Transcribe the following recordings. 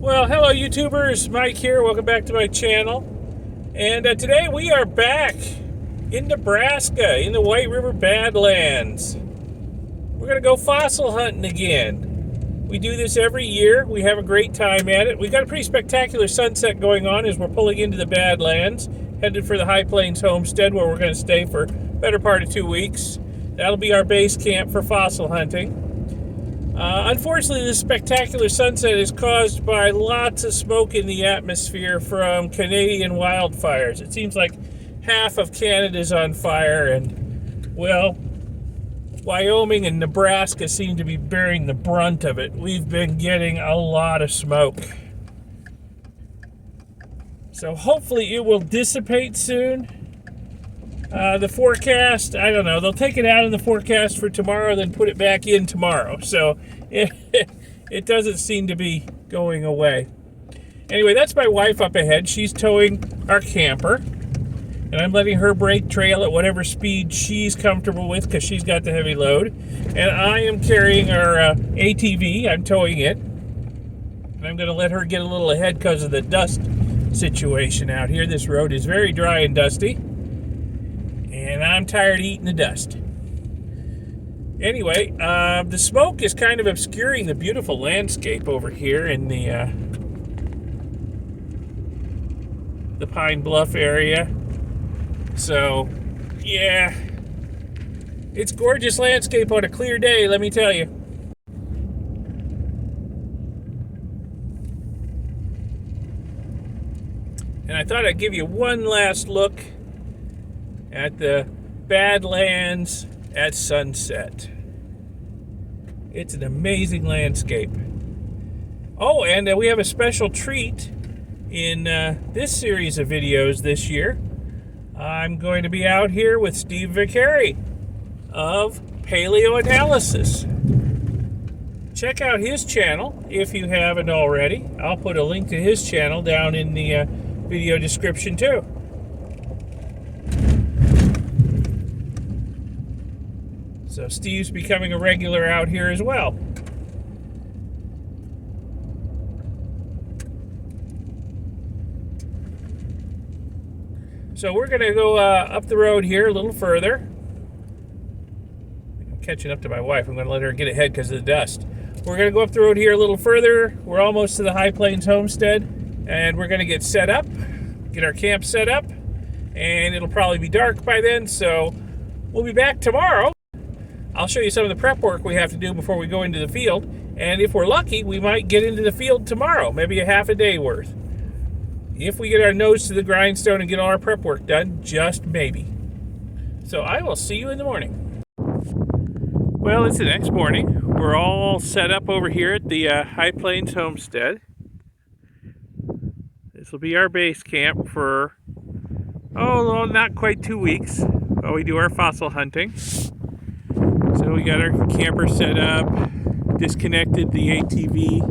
Well, hello YouTubers, Mike here. Welcome back to my channel. And today we are back in Nebraska, in the White River Badlands. We're going to go fossil hunting again. We do this every year. We have a great time at it. We've got a pretty spectacular sunset going on as we're pulling into the Badlands, headed for the High Plains homestead where we're going to stay for the better part of 2 weeks. That'll be our base camp for fossil hunting. Unfortunately, this spectacular sunset is caused by lots of smoke in the atmosphere from Canadian wildfires. It seems like half of Canada's on fire, and, well, Wyoming and Nebraska seem to be bearing the brunt of it. We've been getting a lot of smoke. So hopefully it will dissipate soon. The forecast, I don't know, they'll take it out in the forecast for tomorrow, then put it back in tomorrow. So it doesn't seem to be going away. Anyway, that's my wife up ahead. She's towing our camper, and I'm letting her brake trail at whatever speed she's comfortable with because she's got the heavy load. And I am carrying our ATV. I'm towing it. And I'm going to let her get a little ahead because of the dust situation out here. This road is very dry and dusty. And I'm tired of eating the dust. Anyway, the smoke is kind of obscuring the beautiful landscape over here in the Pine Bluff area. So, yeah, it's gorgeous landscape on a clear day, let me tell you. And I thought I'd give you one last look at the Badlands at sunset. It's an amazing landscape. Oh, and we have a special treat in this series of videos this year. I'm going to be out here with Steve Vicari of Paleo Analysis. Check out his channel if you haven't already. I'll put a link to his channel down in the video description too. So Steve's becoming a regular out here as well. So we're going to go up the road here a little further. I'm catching up to my wife. I'm going to let her get ahead because of the dust. We're going to go up the road here a little further. We're almost to the High Plains homestead. And we're going to get set up, get our camp set up. And it'll probably be dark by then, so we'll be back tomorrow. I'll show you some of the prep work we have to do before we go into the field. And if we're lucky, we might get into the field tomorrow, maybe a half a day worth. If we get our nose to the grindstone and get all our prep work done, just maybe. So I will see you in the morning. Well, it's the next morning. We're all set up over here at the High Plains homestead. This will be our base camp for, well, not quite 2 weeks while we do our fossil hunting. So we got our camper set up, disconnected the ATV.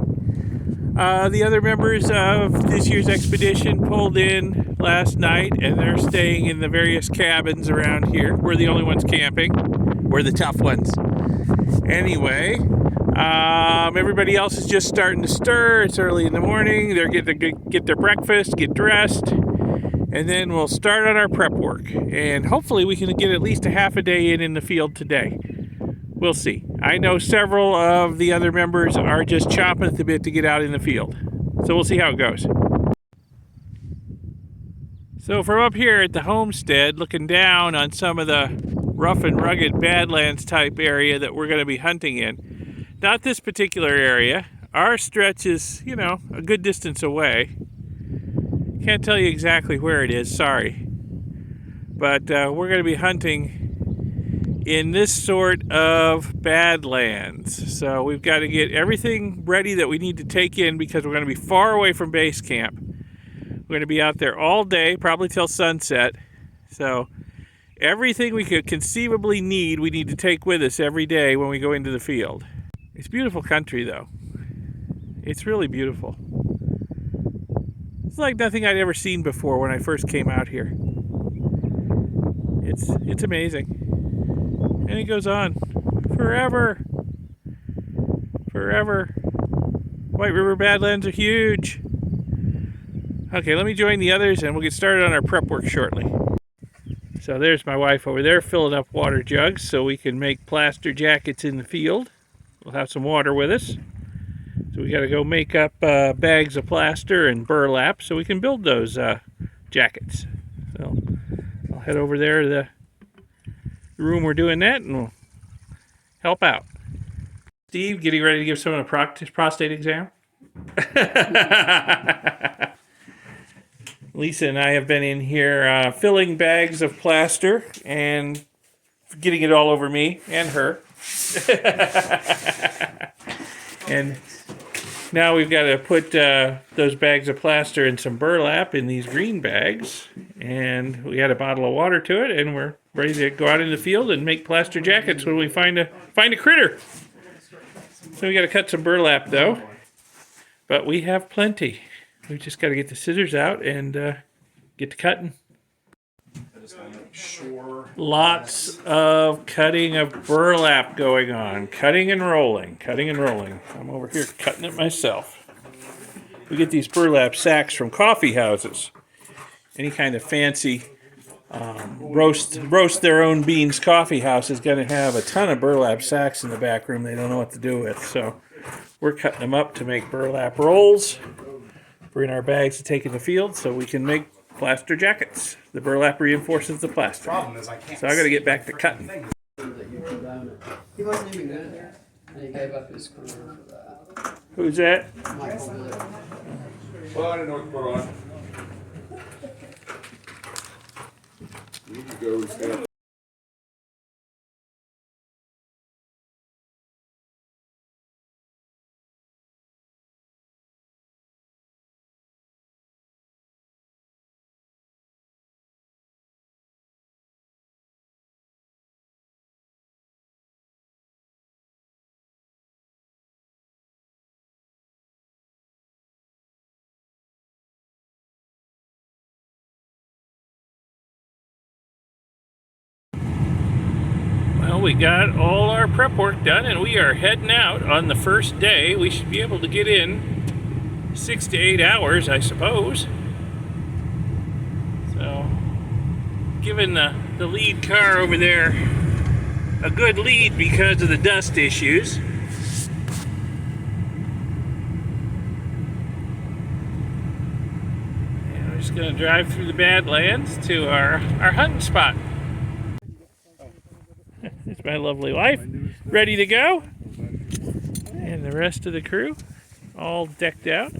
The other members of this year's expedition pulled in last night, and they're staying in the various cabins around here. We're the only ones camping. We're the tough ones. Anyway, everybody else is just starting to stir. It's early in the morning. They're getting to get their breakfast, get dressed, and then we'll start on our prep work. And hopefully we can get at least a half a day in the field today. We'll see. I know several of the other members are just chomping at the bit to get out in the field. So we'll see how it goes. So from up here at the homestead, looking down on some of the rough and rugged Badlands type area that we're going to be hunting in. Not this particular area. Our stretch is, you know, a good distance away. Can't tell you exactly where it is, sorry. But we're going to be hunting in this sort of Badlands. So we've got to get everything ready that we need to take in because we're going to be far away from base camp. We're going to be out there all day, probably till sunset. So everything we could conceivably need, we need to take with us every day when we go into the field. It's beautiful country though. It's really beautiful. It's like nothing I'd ever seen before when I first came out here. It's amazing. And it goes on forever. Forever. White River Badlands are huge. Okay, let me join the others and we'll get started on our prep work shortly. So there's my wife over there filling up water jugs so we can make plaster jackets in the field. We'll have some water with us. So we got to go make up bags of plaster and burlap so we can build those jackets. So I'll head over there to the room we're doing that and we'll help out. Steve, getting ready to give someone a prostate exam? Lisa and I have been in here filling bags of plaster and getting it all over me and her. And now we've got to put those bags of plaster in some burlap in these green bags. And we got a bottle of water to it, and we're ready to go out in the field and make plaster jackets when we find a critter. So we got to cut some burlap though, but we have plenty. We've just got to get the scissors out and get to cutting. Lots of cutting of burlap going on. Cutting and rolling, cutting and rolling. I'm over here cutting it myself. We get these burlap sacks from coffee houses. Any kind of fancy roast their own beans coffee house is going to have a ton of burlap sacks in the back room they don't know what to do with. So we're cutting them up to make burlap rolls. We're in our bags to take in the field so we can make plaster jackets. The burlap reinforces the plaster. So I got to get back to cutting. He wasn't even good there. And he gave up his career for that. Who's that? Michael Miller. Well, I didn't know what to put on. You need to go stand. Well, we got all our prep work done and we are heading out on the first day. We should be able to get in 6 to 8 hours, I suppose. So, giving the lead car over there a good lead because of the dust issues. And we're just going to drive through the Badlands to our hunting spot. There's my lovely wife, ready to go. And the rest of the crew, all decked out.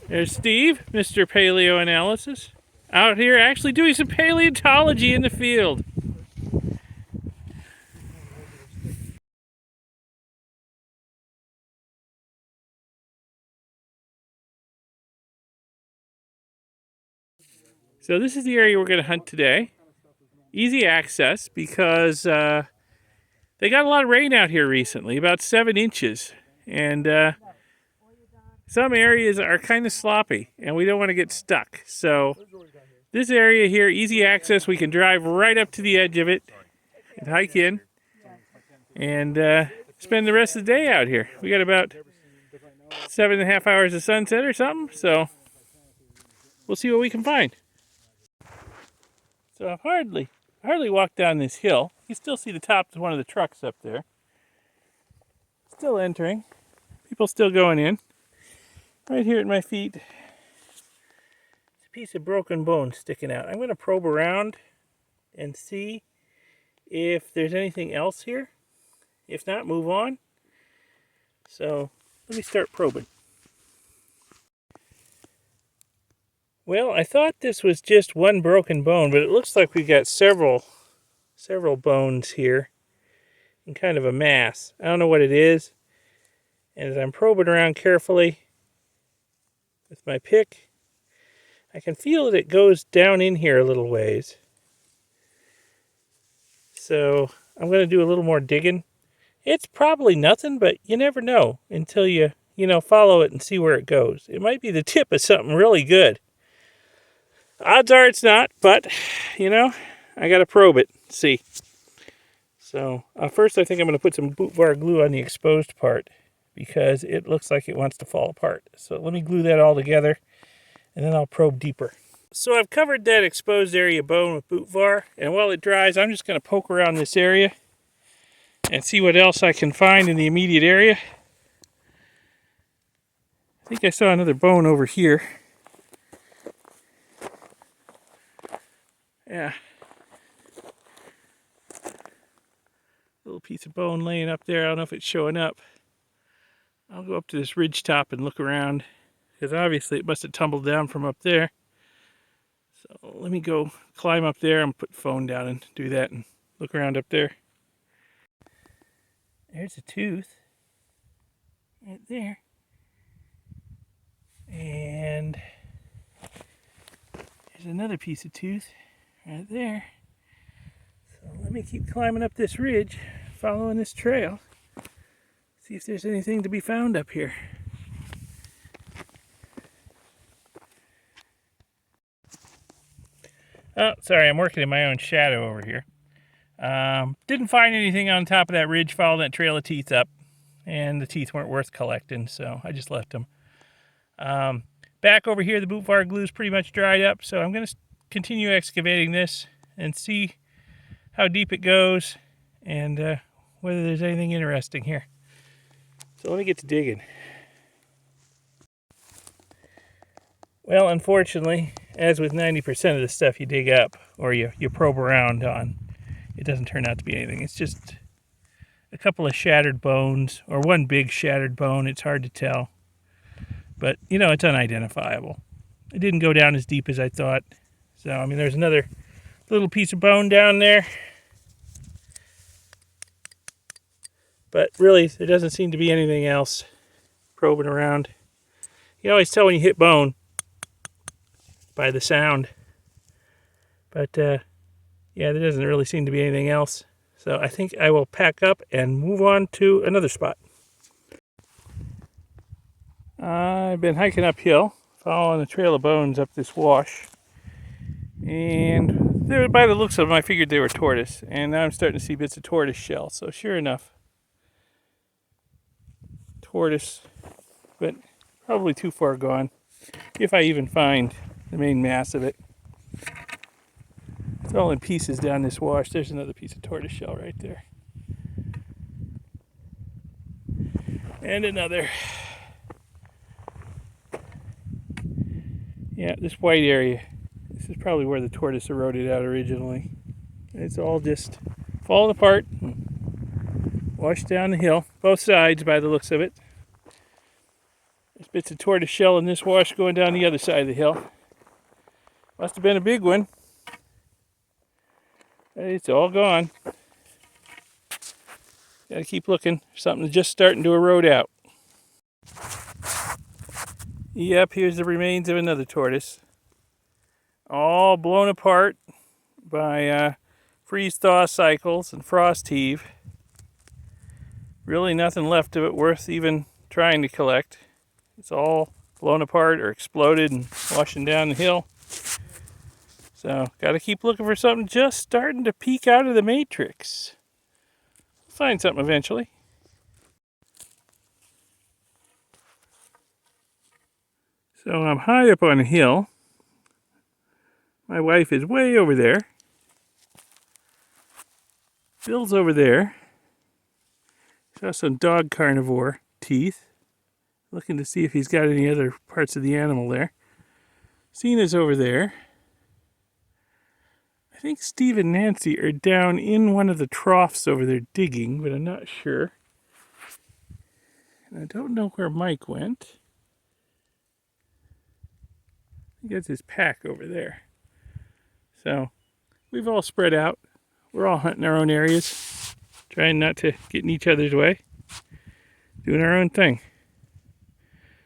There's Steve, Mr. Paleo Analysis, out here actually doing some paleontology in the field. So this is the area we're going to hunt today. Easy access because they got a lot of rain out here recently, about 7 inches. And some areas are kind of sloppy and we don't want to get stuck. So this area here, easy access. We can drive right up to the edge of it and hike in and spend the rest of the day out here. We got about 7.5 hours of sunset or something. So we'll see what we can find. So I've hardly walked down this hill. You can still see the top of one of the trucks up there. Still entering. People still going in. Right here at my feet, there's a piece of broken bone sticking out. I'm going to probe around and see if there's anything else here. If not, move on. So let me start probing. Well, I thought this was just one broken bone, but it looks like we've got several bones here in kind of a mass. I don't know what it is. And as I'm probing around carefully with my pick, I can feel that it goes down in here a little ways. So I'm going to do a little more digging. It's probably nothing, but you never know until you follow it and see where it goes. It might be the tip of something really good. Odds are it's not, but, you know, I got to probe it, see. So first I think I'm going to put some boot bar glue on the exposed part because it looks like it wants to fall apart. So let me glue that all together and then I'll probe deeper. So I've covered that exposed area bone with boot var, and while it dries I'm just going to poke around this area and see what else I can find in the immediate area. I think I saw another bone over here. Yeah. Little piece of bone laying up there. I don't know if it's showing up. I'll go up to this ridge top and look around because obviously it must have tumbled down from up there. So let me go climb up there and put the phone down and do that and look around up there. There's a tooth right there. And there's another piece of tooth right there. So let me keep climbing up this ridge, following this trail, see if there's anything to be found up here. Oh, sorry, I'm working in my own shadow over here. Didn't find anything on top of that ridge, following that trail of teeth up, and the teeth weren't worth collecting, so I just left them. Back over here, the boot var glue is pretty much dried up, so I'm going to continue excavating this and see how deep it goes and whether there's anything interesting here. So let me get to digging. Well, unfortunately, as with 90% of the stuff you dig up or you probe around on, it doesn't turn out to be anything. It's just a couple of shattered bones or one big shattered bone. It's hard to tell. But, you know, it's unidentifiable. It didn't go down as deep as I thought. So, I mean, there's another little piece of bone down there. But really, there doesn't seem to be anything else probing around. You can always tell when you hit bone by the sound. But, yeah, there doesn't really seem to be anything else. So I think I will pack up and move on to another spot. I've been hiking uphill, following the trail of bones up this wash. And there, by the looks of them, I figured they were tortoise. And now I'm starting to see bits of tortoise shell. So sure enough, tortoise, but probably too far gone, if I even find the main mass of it. It's all in pieces down this wash. There's another piece of tortoise shell right there. And another. Yeah, this white area, this is probably where the tortoise eroded out originally. It's all just falling apart and washed down the hill, both sides by the looks of it. There's bits of tortoise shell in this wash going down the other side of the hill. Must have been a big one. It's all gone. Gotta keep looking. Something's just starting to erode out. Yep, here's the remains of another tortoise. All blown apart by freeze-thaw cycles and frost heave. Really nothing left of it worth even trying to collect. It's all blown apart or exploded and washing down the hill. So, gotta keep looking for something just starting to peek out of the matrix. Find something eventually. So I'm high up on a hill. My wife is way over there. Bill's over there. Saw some dog carnivore teeth. Looking to see if he's got any other parts of the animal there. Cena's over there. I think Steve and Nancy are down in one of the troughs over there digging, but I'm not sure. And I don't know where Mike went. He gets his pack over there. So we've all spread out. We're all hunting our own areas, trying not to get in each other's way, doing our own thing,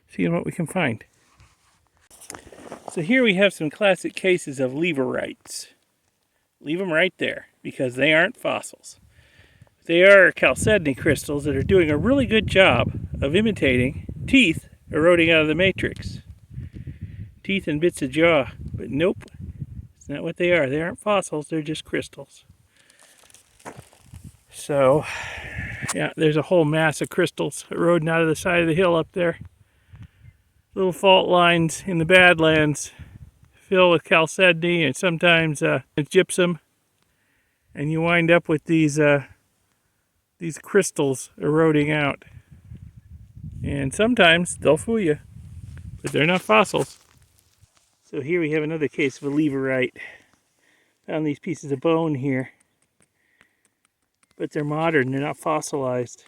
seeing what we can find. So here we have some classic cases of leverrites. Leave them right there because they aren't fossils. They are chalcedony crystals that are doing a really good job of imitating teeth eroding out of the matrix. Teeth and bits of jaw, but nope, Isn't that what they are? They aren't fossils, they're just crystals. So, yeah, there's a whole mass of crystals eroding out of the side of the hill up there. Little fault lines in the Badlands fill with chalcedony and sometimes gypsum, and you wind up with these crystals eroding out. And sometimes they'll fool you, but they're not fossils. So here we have another case of a leverite. Found these pieces of bone here, but they're modern, they're not fossilized.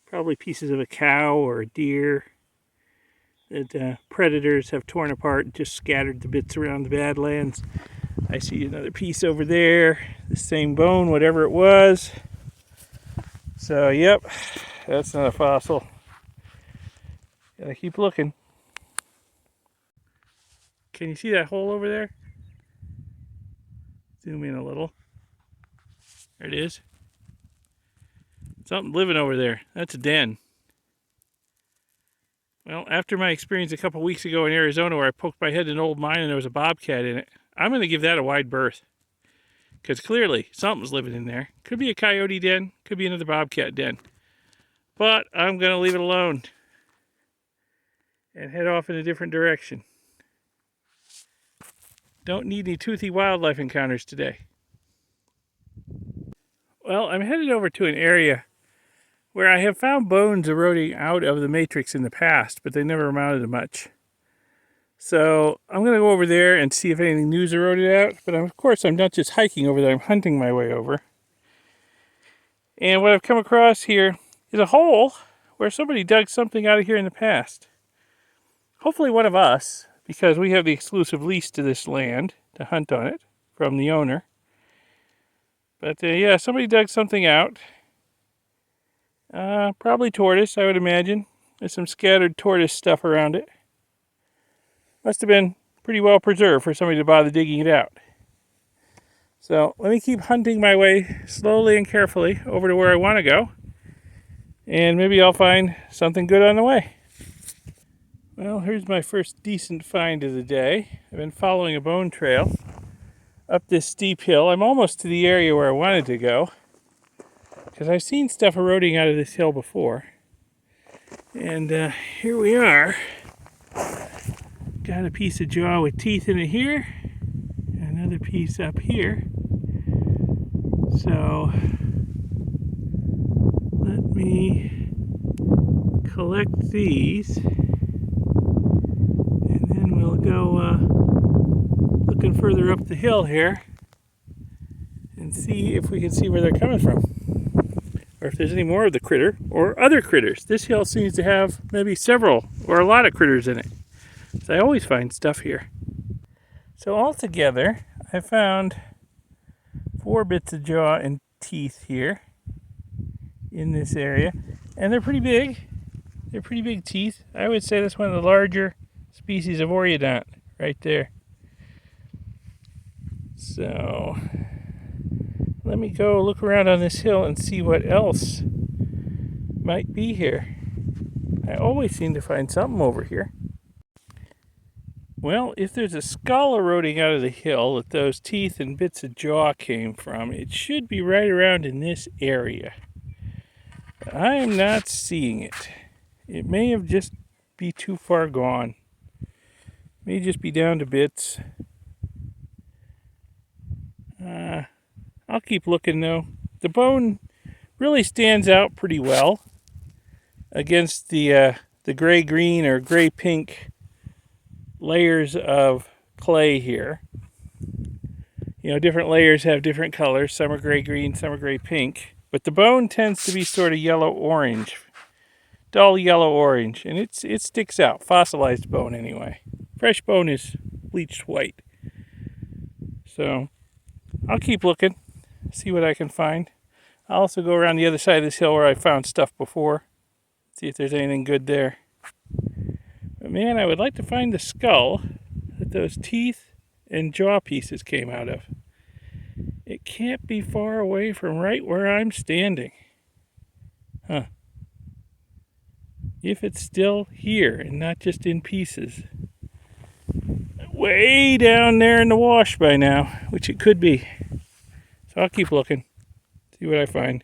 Probably pieces of a cow or a deer that predators have torn apart and just scattered the bits around the Badlands. I see another piece over there, the same bone, whatever it was. So, yep, that's not a fossil. Gotta keep looking. Can you see that hole over there? Zoom in a little. There it is. Something living over there. That's a den. Well, after my experience a couple weeks ago in Arizona where I poked my head in an old mine and there was a bobcat in it, I'm going to give that a wide berth. Because clearly something's living in there. Could be a coyote den, could be another bobcat den. But I'm going to leave it alone and head off in a different direction. Don't need any toothy wildlife encounters today. Well, I'm headed over to an area where I have found bones eroding out of the matrix in the past, but they never amounted to much. So I'm going to go over there and see if anything new's eroded out. But of course, I'm not just hiking over there, I'm hunting my way over. And what I've come across here is a hole where somebody dug something out of here in the past. Hopefully one of us, because we have the exclusive lease to this land to hunt on it from the owner. But yeah, somebody dug something out. Probably tortoise, I would imagine. There's some scattered tortoise stuff around it. Must have been pretty well preserved for somebody to bother digging it out. So let me keep hunting my way slowly and carefully over to where I want to go. And maybe I'll find something good on the way. Well, here's my first decent find of the day. I've been following a bone trail up this steep hill. I'm almost to the area where I wanted to go, because I've seen stuff eroding out of this hill before. And here we are. Got a piece of jaw with teeth in it here. Another piece up here. So let me collect these. And then we'll go looking further up the hill here and see if we can see where they're coming from. Or if there's any more of the critter or other critters. This hill seems to have maybe several or a lot of critters in it. So I always find stuff here. So altogether, I found 4 bits of jaw and teeth here in this area. And they're pretty big. They're pretty big teeth. I would say that's one of the larger species of Oreodont right there. So let me go look around on this hill and see what else might be here. I always seem to find something over here. Well, if there's a skull eroding out of the hill that those teeth and bits of jaw came from, it should be right around in this area. But I am not seeing it. It may have just be too far gone. May just be down to bits. I'll keep looking though. The bone really stands out pretty well against the gray-green or gray-pink layers of clay here. You know, different layers have different colors. Some are gray-green, some are gray-pink. But the bone tends to be sort of yellow-orange, dull yellow-orange, and it sticks out. Fossilized bone anyway. Fresh bone is bleached white. So I'll keep looking, see what I can find. I'll also go around the other side of this hill where I found stuff before, see if there's anything good there. But man, I would like to find the skull that those teeth and jaw pieces came out of. It can't be far away from right where I'm standing. Huh. If it's still here and not just in pieces. way down there in the wash by now, which it could be. So I'll keep looking, see what I find.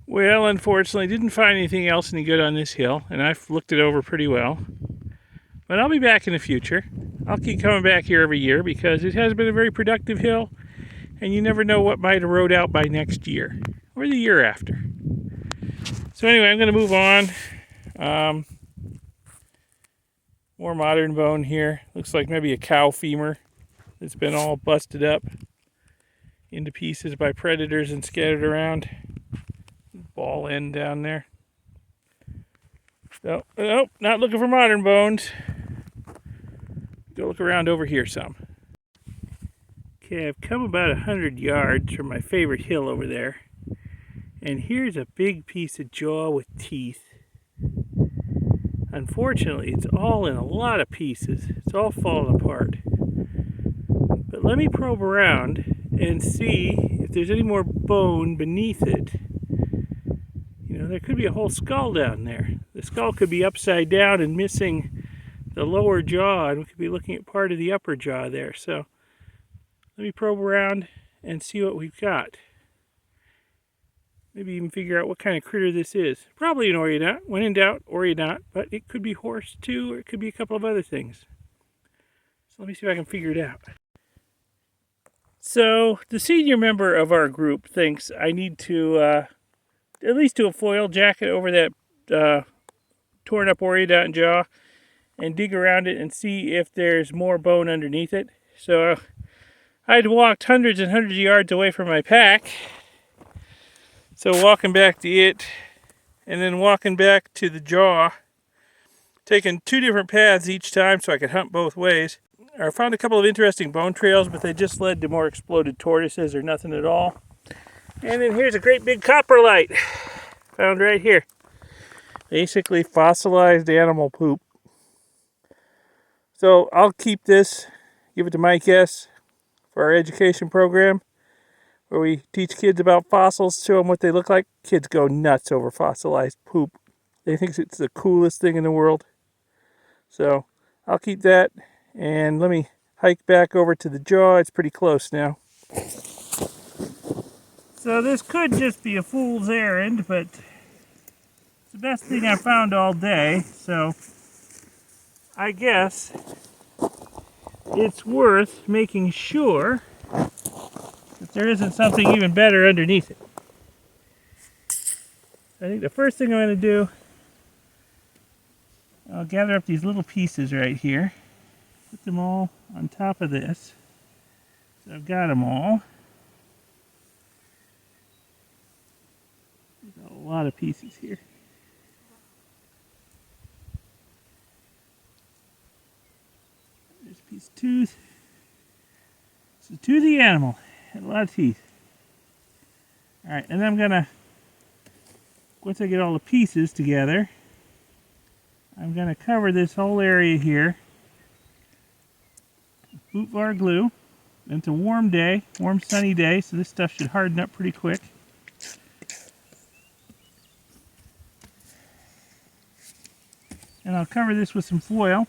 Well, unfortunately, didn't find anything else any good on this hill, and I've looked it over pretty well. But I'll be back in the future. I'll keep coming back here every year because it has been a very productive hill, and you never know what might erode out by next year or the year after. So anyway, I'm going to move on. More modern bone here. Looks like maybe a cow femur that's been all busted up into pieces by predators and scattered around. Ball end down there. So, nope, not looking for modern bones. Go look around over here some. Okay, I've come about 100 yards from my favorite hill over there. And here's a big piece of jaw with teeth. Unfortunately, it's all in a lot of pieces. It's all falling apart. But let me probe around and see if there's any more bone beneath it. You know, there could be a whole skull down there. The skull could be upside down and missing the lower jaw, and we could be looking at part of the upper jaw there. So let me probe around and see what we've got. Maybe even figure out what kind of critter this is. Probably an Orionot. When in doubt, Orionot. But it could be horse too, or it could be a couple of other things. So let me see if I can figure it out. So the senior member of our group thinks I need to at least do a foil jacket over that torn up Orionot jaw and dig around it and see if there's more bone underneath it. So I'd walked hundreds and hundreds of yards away from my pack. So walking back to it, and then walking back to the jaw, taking two different paths each time so I could hunt both ways. I found a couple of interesting bone trails, but they just led to more exploded tortoises or nothing at all. And then here's a great big coprolite found right here. Basically fossilized animal poop. So I'll keep this, give it to Mike S. for our education program, where we teach kids about fossils, show them what they look like. Kids go nuts over fossilized poop. They think it's the coolest thing in the world. So I'll keep that, and let me hike back over to the jaw. It's pretty close now. So this could just be a fool's errand, but it's the best thing I've found all day. So I guess it's worth making sure that there isn't something even better underneath it. I think the first thing I'm going to do, I'll gather up these little pieces right here, put them all on top of this. So I've got them all. There's a lot of pieces here. There's a piece of tooth. It's a toothy animal. A lot of teeth. Alright, and then I'm gonna, once I get all the pieces together, I'm gonna cover this whole area here with boot bar glue. And it's a warm day, warm sunny day, so this stuff should harden up pretty quick. And I'll cover this with some foil,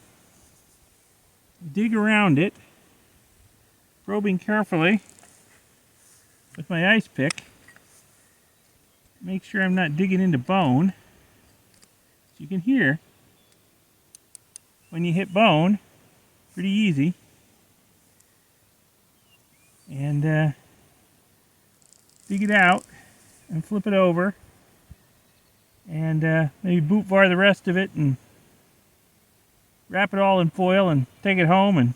dig around it, probing carefully with my ice pick. Make sure I'm not digging into bone. So you can hear when you hit bone, pretty easy. And dig it out and flip it over, and maybe boot bar the rest of it and wrap it all in foil and take it home, and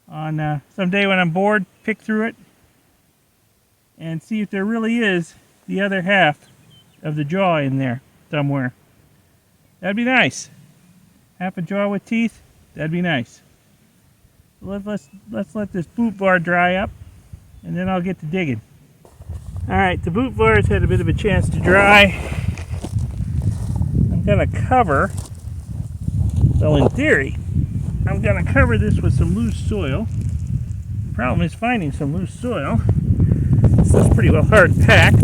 on someday when I'm bored, pick through it and see if there really is the other half of the jaw in there somewhere. That'd be nice. Half a jaw with teeth, that'd be nice. Let's let this boot bar dry up, and then I'll get to digging. Alright, the boot bar's had a bit of a chance to dry. I'm gonna cover, well, in theory, I'm gonna cover this with some loose soil. The problem is finding some loose soil. So it's pretty well hard packed.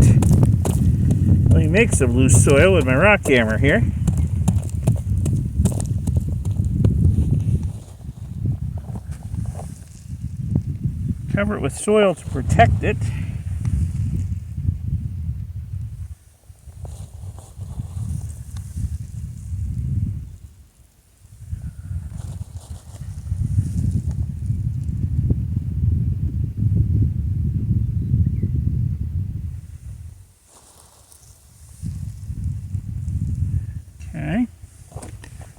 Let me make some loose soil with my rock hammer here. Cover it with soil to protect it. Okay.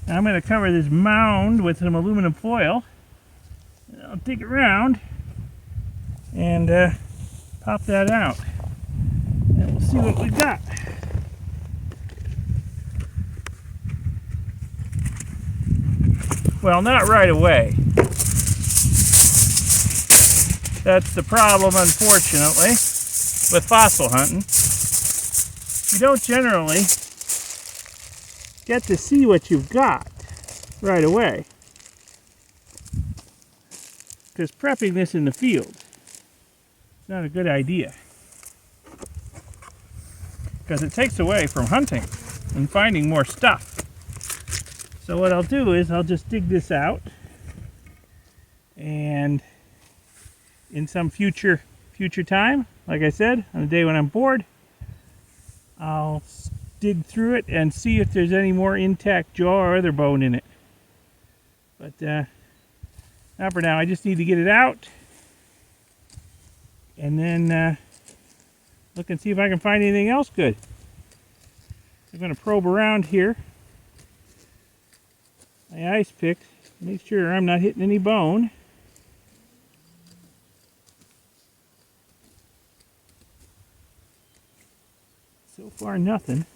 Now I'm going to cover this mound with some aluminum foil. I'll dig around and pop that out. And we'll see what we got. Well, not right away. That's the problem, unfortunately, with fossil hunting. You don't generally get to see what you've got right away. Because prepping this in the field is not a good idea. Because it takes away from hunting and finding more stuff. So what I'll do is I'll just dig this out, and in some future time, like I said, on the day when I'm bored, I'll dig through it and see if there's any more intact jaw or other bone in it. But not for now. I just need to get it out and then look and see if I can find anything else good. I'm going to probe around here. My ice pick, make sure I'm not hitting any bone. So far, nothing.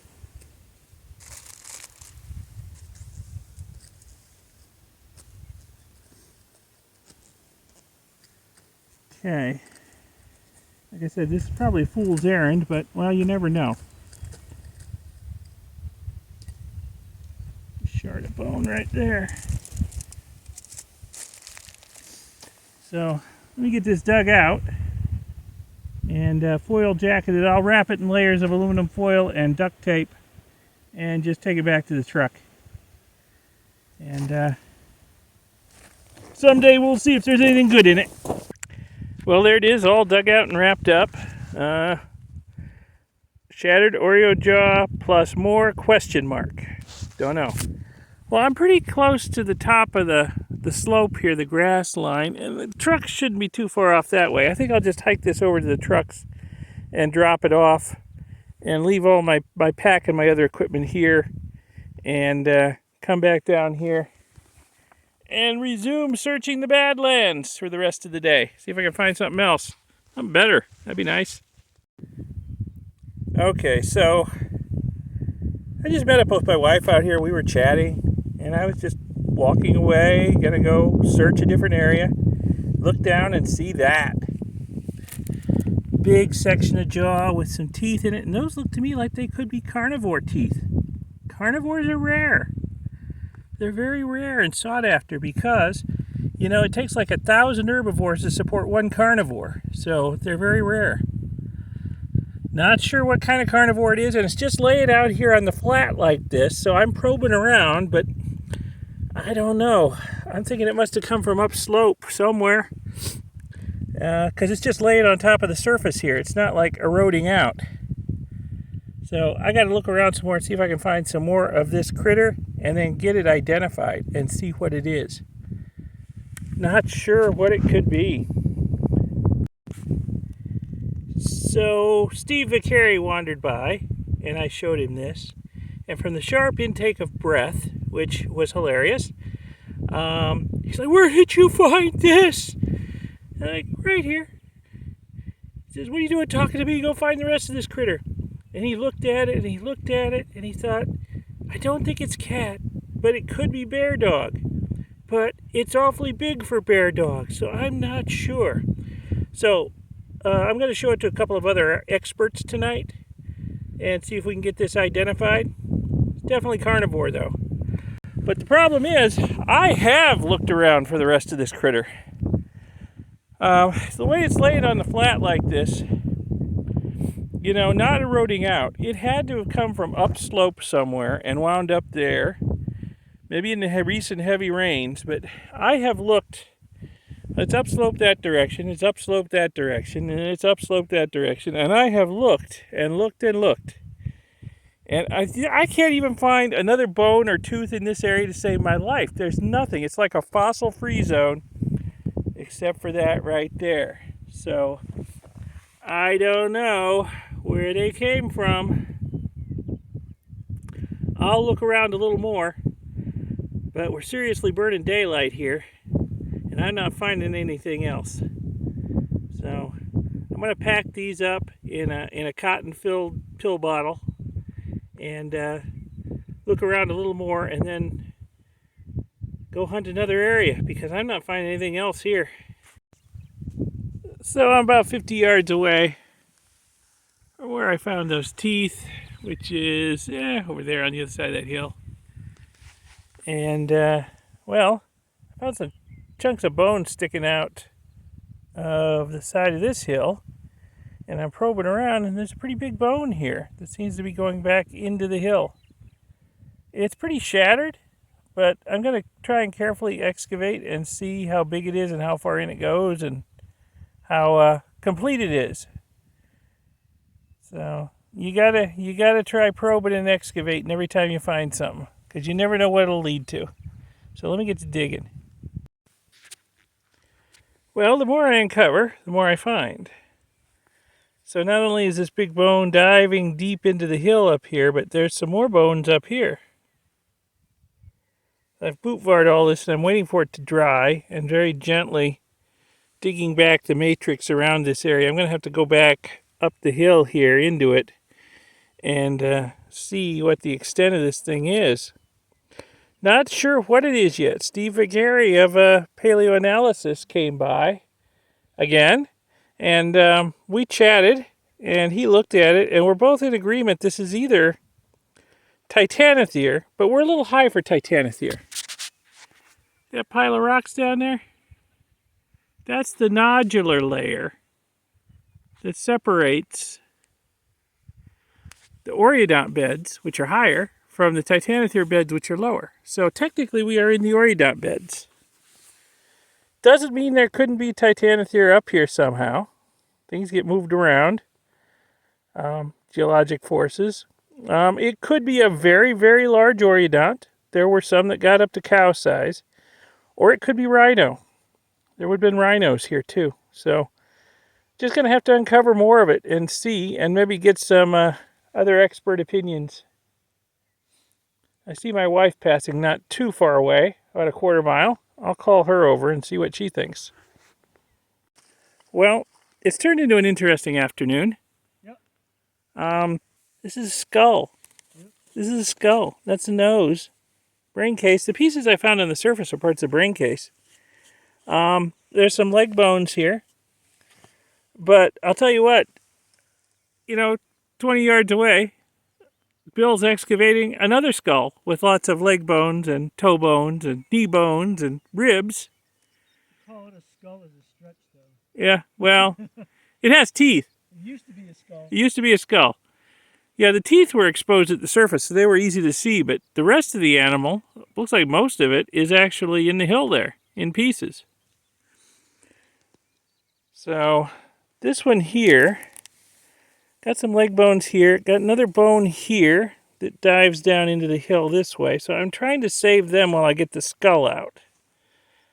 Okay. Like I said, this is probably a fool's errand, but, well, you never know. Shard of bone right there. So, let me get this dug out and foil jacket it. I'll wrap it in layers of aluminum foil and duct tape and just take it back to the truck. And someday we'll see if there's anything good in it. Well, there it is, all dug out and wrapped up. Shattered Oreo jaw plus more question mark. Don't know. Well, I'm pretty close to the top of the slope here, the grass line, and the truck shouldn't be too far off that way. I think I'll just hike this over to the trucks and drop it off and leave all my pack and my other equipment here and come back down here and resume searching the Badlands for the rest of the day. See if I can find something else. Something better. That'd be nice. Okay, so I just met up with my wife out here. We were chatting, and I was just walking away, gonna go search a different area. Look down and see that. Big section of jaw with some teeth in it, and those look to me like they could be carnivore teeth. Carnivores are rare. They're very rare and sought after because, you know, it takes like 1,000 herbivores to support one carnivore. So they're very rare. Not sure what kind of carnivore it is, and it's just laying out here on the flat like this, so I'm probing around, but I don't know. I'm thinking it must have come from upslope somewhere, because it's just laying on top of the surface here. It's not like eroding out. So I got to look around some more and see if I can find some more of this critter and then get it identified and see what it is. Not sure what it could be. So Steve Vicari wandered by, and I showed him this. And from the sharp intake of breath, which was hilarious, he's like, "Where did you find this?" And I'm like, "Right here." He says, "What are you doing talking to me? Go find the rest of this critter." And he looked at it, and he looked at it, and he thought, "I don't think it's cat, but it could be bear dog. But it's awfully big for bear dog, so I'm not sure." So I'm going to show it to a couple of other experts tonight and see if we can get this identified. It's definitely carnivore, though. But the problem is, I have looked around for the rest of this critter. The way it's laying on the flat like this, you know, not eroding out, it had to have come from upslope somewhere and wound up there, maybe in the recent heavy rains. But I have looked It's upslope that direction, it's upslope that direction, and it's upslope that direction. And I have looked and looked and looked. And I can't even find another bone or tooth in this area to save my life. There's nothing. It's like a fossil-free zone, except for that right there. So, I don't know where they came from. I'll look around a little more. But we're seriously burning daylight here. And I'm not finding anything else. So, I'm going to pack these up in a cotton-filled pill bottle. And look around a little more and then go hunt another area because I'm not finding anything else here. So I'm about 50 yards away from where I found those teeth, which is over there on the other side of that hill. And well, I found some chunks of bone sticking out of the side of this hill. And I'm probing around, and there's a pretty big bone here that seems to be going back into the hill. It's pretty shattered, but I'm going to try and carefully excavate and see how big it is and how far in it goes and how complete it is. So you gotta try probing and excavating every time you find something, because you never know what it'll lead to. So let me get to digging. Well, the more I uncover, the more I find. So not only is this big bone diving deep into the hill up here, but there's some more bones up here. I've boot-varred all this and I'm waiting for it to dry and very gently digging back the matrix around this area. I'm going to have to go back up the hill here into it and see what the extent of this thing is. Not sure what it is yet. Steve Vigari of Paleo Analysis came by again. And we chatted, and he looked at it, and we're both in agreement this is either titanothere, but we're a little high for titanothere. That pile of rocks down there, that's the nodular layer that separates the oriodont beds, which are higher, from the titanothere beds, which are lower. So technically we are in the oriodont beds. Doesn't mean there couldn't be titanothere up here somehow. Things get moved around. Geologic forces. It could be a very, very large oriodont. There were some that got up to cow size. Or it could be rhino. There would have been rhinos here too. So, just going to have to uncover more of it and see, and maybe get some other expert opinions. I see my wife passing not too far away, about a quarter mile. I'll call her over and see what she thinks. Well, it's turned into an interesting afternoon. Yep. This is a skull. Yep. This is a skull. That's the nose. Brain case. The pieces I found on the surface are parts of the brain case. There's some leg bones here. But I'll tell you what, 20 yards away, Bill's excavating another skull with lots of leg bones and toe bones and knee bones and ribs. Call it a skull as a stretch, though. Yeah, well, it has teeth. It used to be a skull. It used to be a skull. Yeah, the teeth were exposed at the surface, so they were easy to see, but the rest of the animal, looks like most of it, is actually in the hill there, in pieces. So, this one here, got some leg bones here, got another bone here that dives down into the hill this way, so I'm trying to save them while I get the skull out.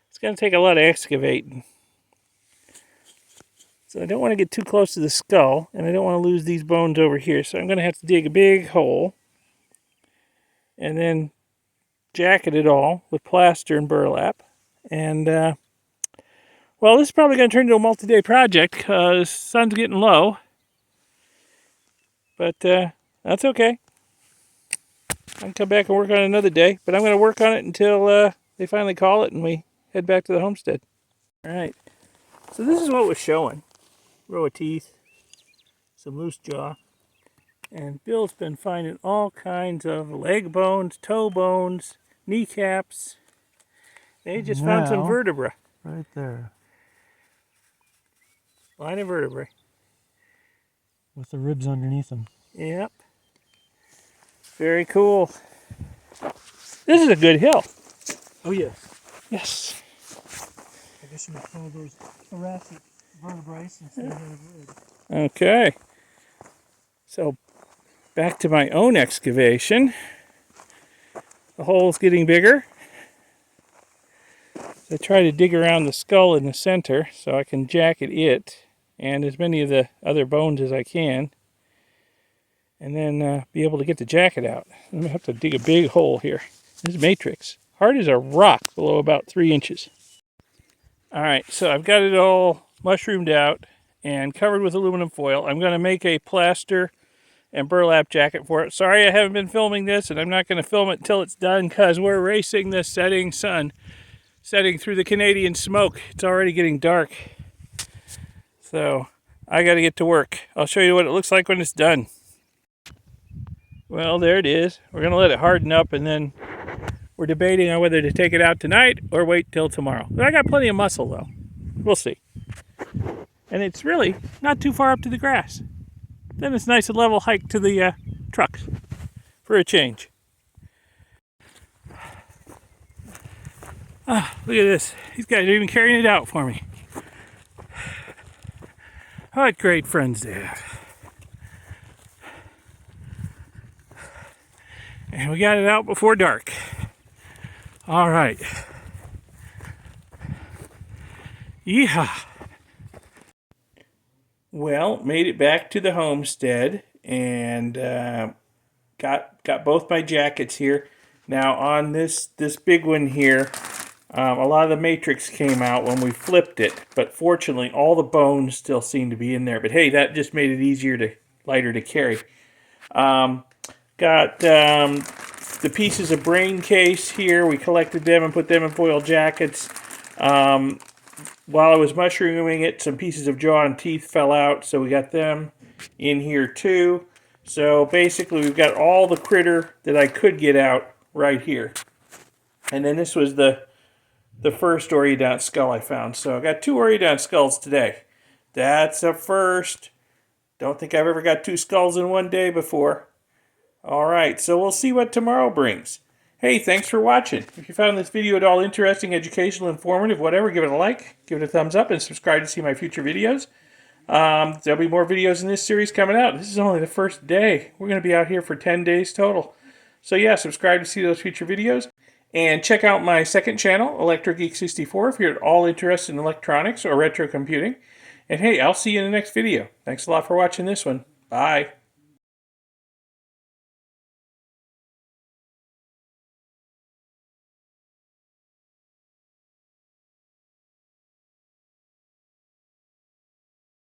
It's going to take a lot of excavating. So I don't want to get too close to the skull, and I don't want to lose these bones over here. So I'm going to have to dig a big hole and then jacket it all with plaster and burlap. And, well, this is probably going to turn into a multi-day project because the sun's getting low. But that's okay. I can come back and work on it another day. But I'm going to work on it until they finally call it and we head back to the homestead. All right. So this is what was showing. Row of teeth, some loose jaw, and Bill's been finding all kinds of leg bones, toe bones, kneecaps. They just found some vertebra. Right there. Line of vertebrae. With the ribs underneath them. Yep. Very cool. This is a good hill. Oh, yes. Yes. I guess you would call those thoracic vertebrae since they have ribs. Okay. So back to my own excavation. The hole's getting bigger. I try to dig around the skull in the center so I can jacket it and as many of the other bones as I can. And then be able to get the jacket out. I'm going to have to dig a big hole here. This is matrix. Hard as a rock below about 3 inches. Alright, so I've got it all mushroomed out and covered with aluminum foil. I'm going to make a plaster and burlap jacket for it. Sorry I haven't been filming this, and I'm not going to film it until it's done because we're racing the setting sun, setting through the Canadian smoke. It's already getting dark. So I got to get to work. I'll show you what it looks like when it's done. Well, there it is. We're going to let it harden up, and then we're debating on whether to take it out tonight or wait till tomorrow. But I got plenty of muscle, though. We'll see. And it's really not too far up to the grass. Then it's nice and level hike to the trucks for a change. Ah, look at this. These guys are even carrying it out for me. What great friends they have. And we got it out before dark. All right. Yeehaw. Well, made it back to the homestead and got both my jackets here. Now on this big one here, a lot of the matrix came out when we flipped it, but fortunately all the bones still seem to be in there. But hey, that just made it lighter to carry. Got the pieces of brain case here. We collected them and put them in foil jackets. While I was mushrooming it, some pieces of jaw and teeth fell out, so we got them in here too. So basically we've got all the critter that I could get out right here. And then this was the first Oreodont skull I found. So I got 2 Oreodont skulls today. That's a first. Don't think I've ever got 2 skulls in one day before. Alright, so we'll see what tomorrow brings. Hey, thanks for watching. If you found this video at all interesting, educational, informative, whatever, give it a like, give it a thumbs up, and subscribe to see my future videos. There'll be more videos in this series coming out. This is only the first day. We're going to be out here for 10 days total. So yeah, subscribe to see those future videos. And check out my second channel, ElectroGeek64, if you're at all interested in electronics or retro computing. And hey, I'll see you in the next video. Thanks a lot for watching this one. Bye.